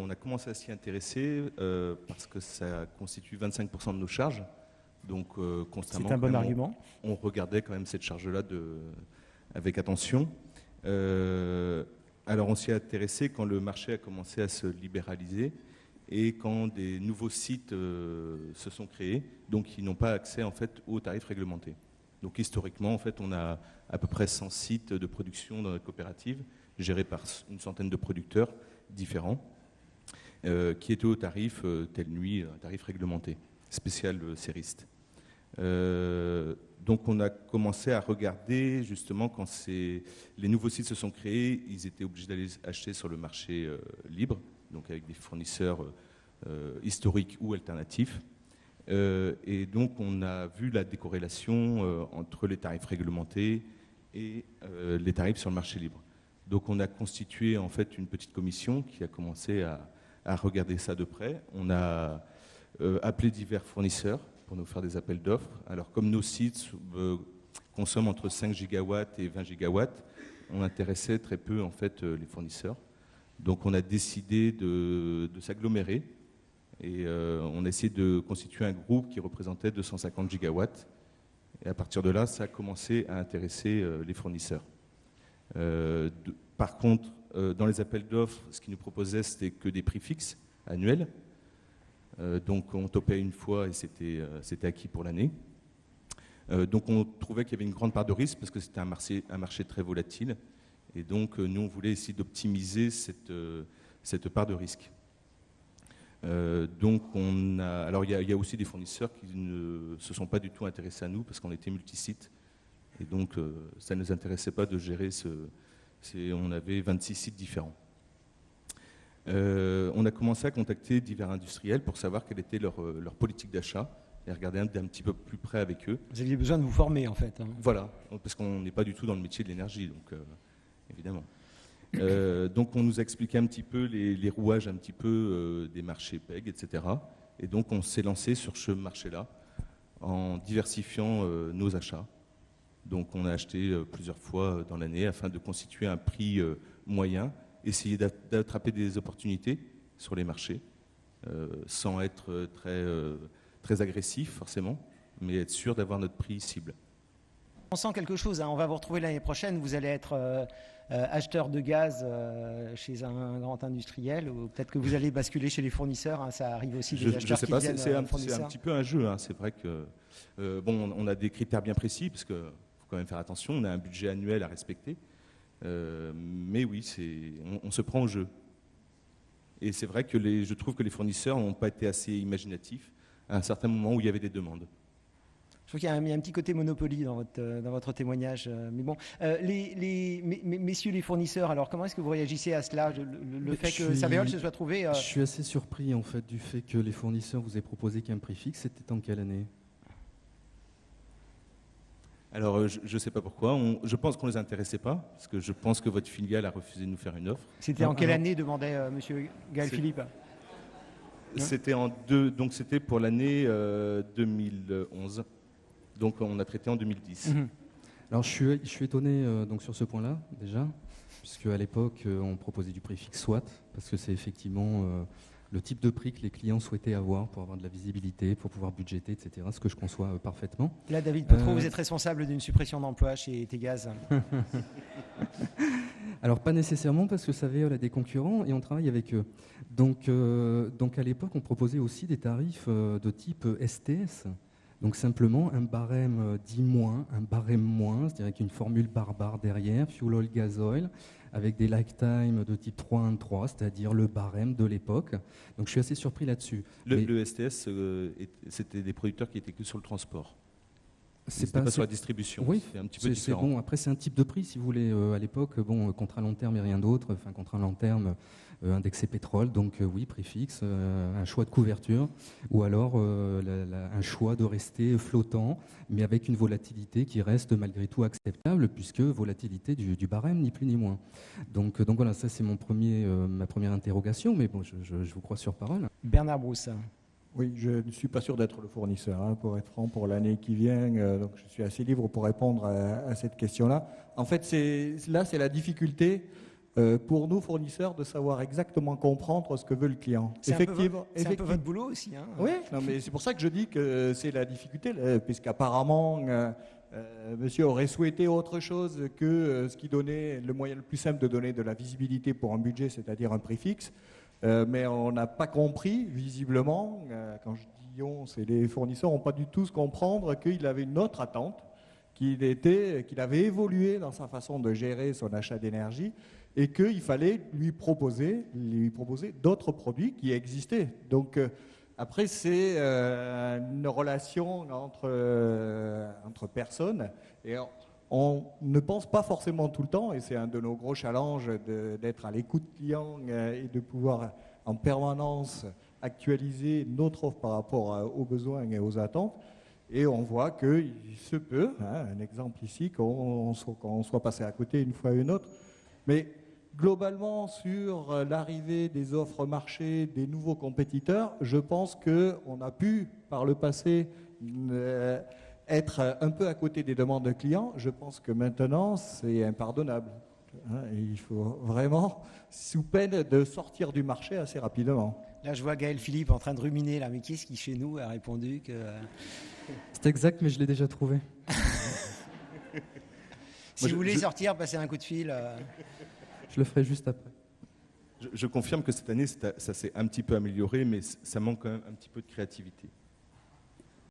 On a commencé à s'y intéresser parce que ça constitue 25% de nos charges. Donc constamment, c'est un bon argument. On regardait quand même cette charge-là avec attention. Alors on s'y est intéressé quand le marché a commencé à se libéraliser et quand des nouveaux sites se sont créés, donc ils n'ont pas accès en fait aux tarifs réglementés. Donc historiquement, en fait, on a à peu près 100 sites de production dans notre coopérative, gérés par une centaine de producteurs différents, qui étaient au tarif telle nuit, un tarif réglementé, spécial sériste. Donc on a commencé à regarder justement quand les nouveaux sites se sont créés, ils étaient obligés d'aller acheter sur le marché libre, donc avec des fournisseurs historiques ou alternatifs. Et donc on a vu la décorrélation entre les tarifs réglementés et les tarifs sur le marché libre. Donc on a constitué en fait une petite commission qui a commencé à regarder ça de près. On a appelé divers fournisseurs pour nous faire des appels d'offres. Alors comme nos sites consomment entre 5 gigawatts et 20 gigawatts, on intéressait très peu en fait les fournisseurs. Donc on a décidé de s'agglomérer et on a essayé de constituer un groupe qui représentait 250 gigawatts. Et à partir de là, ça a commencé à intéresser les fournisseurs. Par contre, dans les appels d'offres, ce qu'ils nous proposaient, c'était que des prix fixes annuels. Donc on topait une fois et c'était acquis pour l'année. Donc on trouvait qu'il y avait une grande part de risque parce que c'était un marché très volatile. Et donc nous, on voulait essayer d'optimiser cette part de risque. Donc alors il y a aussi des fournisseurs qui ne se sont pas du tout intéressés à nous parce qu'on était multisites. Et donc ça ne nous intéressait pas de gérer on avait 26 sites différents. On a commencé à contacter divers industriels pour savoir quelle était leur politique d'achat et regarder d'un petit peu plus près avec eux. Vous aviez besoin de vous former en fait. Voilà, parce qu'on n'est pas du tout dans le métier de l'énergie, donc évidemment. Donc on nous a expliqué un petit peu les rouages un petit peu des marchés PEG, etc. Et donc on s'est lancé sur ce marché-là en diversifiant nos achats. Donc on a acheté plusieurs fois dans l'année afin de constituer un prix moyen, essayer d'attraper des opportunités sur les marchés, sans être très agressif forcément, mais être sûr d'avoir notre prix cible. On sent quelque chose, hein. On va vous retrouver l'année prochaine, vous allez être acheteur de gaz chez un grand industriel, ou peut-être que vous allez basculer chez les fournisseurs, hein. Ça arrive aussi des acheteurs qui viennent fournisseurs. C'est un petit peu un jeu, hein. C'est vrai que on a des critères bien précis, parce qu'il faut quand même faire attention, on a un budget annuel à respecter. Mais oui, on se prend au jeu. Et c'est vrai que je trouve que les fournisseurs n'ont pas été assez imaginatifs à un certain moment où il y avait des demandes. Je trouve qu'il y a un petit côté Monopoly dans votre témoignage. Mais bon, messieurs les fournisseurs, alors comment est-ce que vous réagissez à cela, le fait que Saveol se soit trouvé Je suis assez surpris en fait du fait que les fournisseurs vous aient proposé qu'un prix fixe. C'était en quelle année ? Alors, je ne sais pas pourquoi. Je pense qu'on ne les intéressait pas, parce que je pense que votre filiale a refusé de nous faire une offre. C'était en quelle année, demandait Monsieur Gaël Philippe ? Donc c'était pour l'année 2011. Donc on a traité en 2010. Mmh. Alors je suis étonné donc sur ce point-là déjà, puisque à l'époque on proposait du prix fixe soit, parce que c'est effectivement le type de prix que les clients souhaitaient avoir pour avoir de la visibilité, pour pouvoir budgéter, etc. Ce que je conçois parfaitement. Là, David Potreau, vous êtes responsable d'une suppression d'emplois chez Tegaz. Alors pas nécessairement, parce que Saveol a des concurrents et on travaille avec eux. Donc à l'époque, on proposait aussi des tarifs de type STS. Donc simplement un barème dit moins, un barème moins, c'est-à-dire avec une formule barbare derrière, fuel oil, gasoil, avec des lifetime de type 313, c'est-à-dire le barème de l'époque. Donc je suis assez surpris là-dessus. Le STS, c'était des producteurs qui étaient que sur le transport. C'est pas sur la distribution. Oui, c'est un petit peu différent. Bon. Après, c'est un type de prix, si vous voulez. À l'époque, contrat long terme et rien d'autre. Enfin, contrat long terme indexé pétrole. Donc oui, prix fixe, un choix de couverture, ou alors un choix de rester flottant, mais avec une volatilité qui reste malgré tout acceptable, puisque volatilité du barème, ni plus ni moins. Donc voilà, ça c'est ma première interrogation, mais bon, je vous crois sur parole. Bernard Brousse. Oui, je ne suis pas sûr d'être le fournisseur, hein, pour être franc, pour l'année qui vient. Donc je suis assez libre pour répondre à cette question-là. En fait, c'est la difficulté pour nous fournisseurs de savoir exactement comprendre ce que veut le client. C'est un peu votre boulot aussi. Hein. Oui, non, mais c'est pour ça que je dis que c'est la difficulté, puisqu'apparemment monsieur aurait souhaité autre chose que ce qui donnait le moyen le plus simple de donner de la visibilité pour un budget, c'est-à-dire un prix fixe. Mais on n'a pas compris, visiblement, quand je dis on, c'est les fournisseurs n'ont pas du tout comprendre qu'il avait une autre attente, qu'il avait évolué dans sa façon de gérer son achat d'énergie et qu'il fallait lui proposer d'autres produits qui existaient. Donc après, c'est une relation entre personnes et on ne pense pas forcément tout le temps, et c'est un de nos gros challenges d'être à l'écoute client et de pouvoir en permanence actualiser notre offre par rapport aux besoins et aux attentes. Et on voit qu'il se peut, un exemple ici, qu'on soit passé à côté une fois ou une autre. Mais globalement, sur l'arrivée des offres marché, des nouveaux compétiteurs, je pense qu'on a pu, par le passé, être un peu à côté des demandes de clients. Je pense que maintenant, c'est impardonnable. Et il faut vraiment, sous peine de sortir du marché assez rapidement. Là, je vois Gaël Philippe en train de ruminer. Là. Mais qui est-ce qui, chez nous, a répondu que... C'est exact, mais je l'ai déjà trouvé. Si vous voulez sortir, passez un coup de fil. Je le ferai juste après. Je confirme que cette année, ça s'est un petit peu amélioré, mais ça manque quand même un petit peu de créativité.